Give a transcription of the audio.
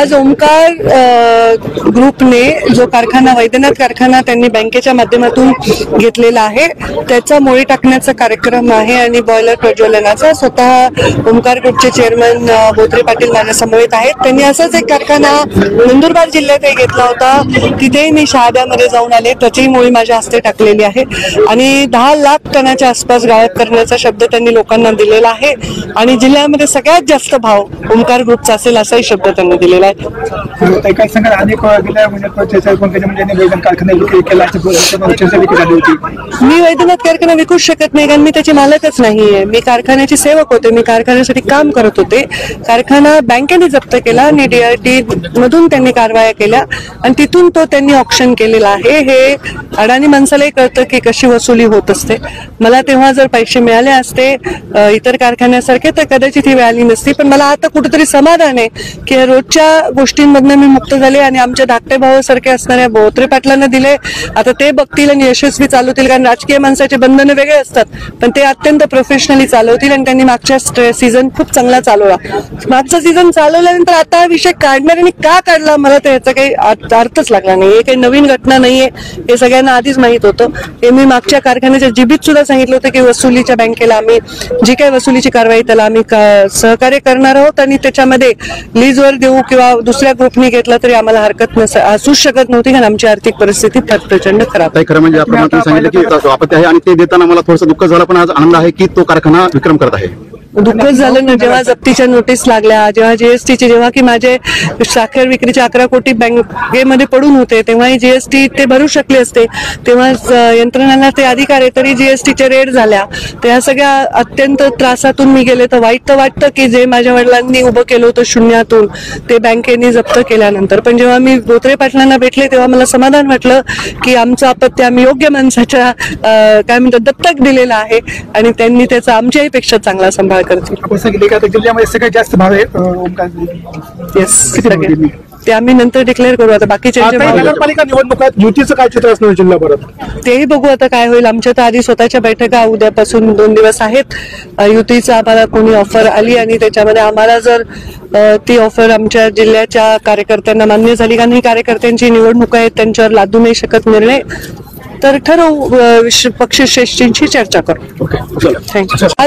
आज ओमकार ग्रुपने जो कारखाना वैद्यनाथ कारखाना त्यांनी बँकेच्या माध्यमातून घेतलेला आहे त्याचा मोडी टाकण्याचा कार्यक्रम आहे आणि बॉयलर प्रज्वलनाचा स्वतः ओमकार ग्रुपचे चेअरमन बोत्रे पाटील माझ्या समवेत आहेत। त्यांनी असाच एक कारखाना नंदुरबार जिल्ह्यातही घेतला होता, तिथेही मी शहाद्यामध्ये जाऊन आले, त्याचीही मोडी माझ्या हस्ते टाकलेली आहे आणि 10 लाख टनाच्या आसपास गाळप करण्याचा शब्द त्यांनी लोकांना दिलेला आहे आणि जिल्ह्यामध्ये सगळ्यात जास्त भाव ओमकार ग्रुपचा असेल असाही शब्द त्यांनी दिलेला आहे। मी वैद्यनाथ कारखाना विकूच शकत नाही कारण मी त्याची मालकच नाहीये, मी कारखान्याची सेवक होते, मी कारखान्यासाठी काम करत होते। कारखाना बँकेने जप्त केला आणि DRT मधून त्यांनी कारवाया केल्या आणि तिथून तो त्यांनी ऑक्शन केलेला आहे। हे अडाणी माणसालाही कळतं की कशी वसुली होत असते। मला तेव्हा जर पैसे मिळाले असते इतर कारखान्यासारखे तर कदाचित ही वेळ आली नसती, पण मला आता कुठेतरी समाधान आहे की रोजच्या गोष्टींमधनं मी मुक्त झाले आणि आमच्या धाकटे भावासारखे असणाऱ्या बोत्रे पाटलांना दिले। आता ते बघतील आणि यशस्वी चालवतील, कारण राजकीय माणसाचे बंधन वेगळे असतात पण ते अत्यंत प्रोफेशनली चालवतील आणि त्यांनी मागच्या सीझन खूप चांगला चालवला। मागचा सीझन चालवल्यानंतर आता हा विषय काढणाऱ्यांनी का काढला मला तर याचा काही अर्थच लागला नाही। हे काही नवीन घटना नाहीये, हे सगळ्यांना आधीच माहित होतं। हे मी मागच्या कारखान्याच्या जिबीत सुद्धा सांगितलं होतं की वसुलीच्या बँकेला आम्ही जी काही वसुलीची कारवाई त्याला आम्ही सहकार्य करणार आहोत आणि त्याच्यामध्ये लीजवर देऊ किंवा दुसऱ्या ग्रुपने घेतला तरी आम्हाला हरकत असूच शकत नव्हती, कारण आमची आर्थिक परिस्थिती प्रचंड खराब आहे। खरं म्हणजे आपण सांगितलं की आपत्ती आहे आणि ते देताना मला थोडंसं दुःख झालं, पण आज आनंद आहे की तो कारखाना विक्रम करत आहे। दुःखच झालं ना जेव्हा जप्तीच्या नोटीस लागल्या, जेव्हा जीएसटीचे, जेव्हा की माझे साखर विक्रीचे 11 कोटी बँकेमध्ये पडून होते तेव्हाही जीएसटी ते भरू शकले असते, तेव्हा यंत्रणांना ते अधिकार आहे तरी जीएसटीचे रेड झाल्या। त्या सगळ्या अत्यंत त्रासातून मी गेले तर वाईट तर वाटतं की जे माझ्या वडिलांनी उभं केलं होतं शून्यातून ते बँकेने जप्त केल्यानंतर, पण जेव्हा मी बोत्रे पाटलांना भेटले तेव्हा मला समाधान वाटलं की आमचं अपत्य आम्ही योग्य माणसाच्या काय म्हणतात दत्तक दिलेलं आहे आणि त्यांनी त्याचा आमच्याही पेक्षा चांगला सांभाळ करतील। आपण सांगितले की आता जिल्ह्यामध्ये सगळ्यात जास्त भाव आहे ओमकार। ते आम्ही नंतर डिक्लेअर करू। आता बाकीचे नगरपालिका निवडणुकात युतीचं काय चित्र असणार जिल्ह्याभरात तेही बघू आता काय होईल। आमच्या तर आधी स्वतःच्या बैठका उद्यापासून 2 दिवस आहेत। युतीचा आम्हाला कोणी ऑफर आली आणि त्याच्यामध्ये आम्हाला जर ती ऑफर आमच्या जिल्ह्याच्या कार्यकर्त्यांना मान्य झाली, कारण ही कार्यकर्त्यांची निवडणूक आहे त्यांच्यावर लादू नाही शकत निर्णय, तर ठरवू पक्षश्रेष्ठींशी चर्चा करू। थँक्यू।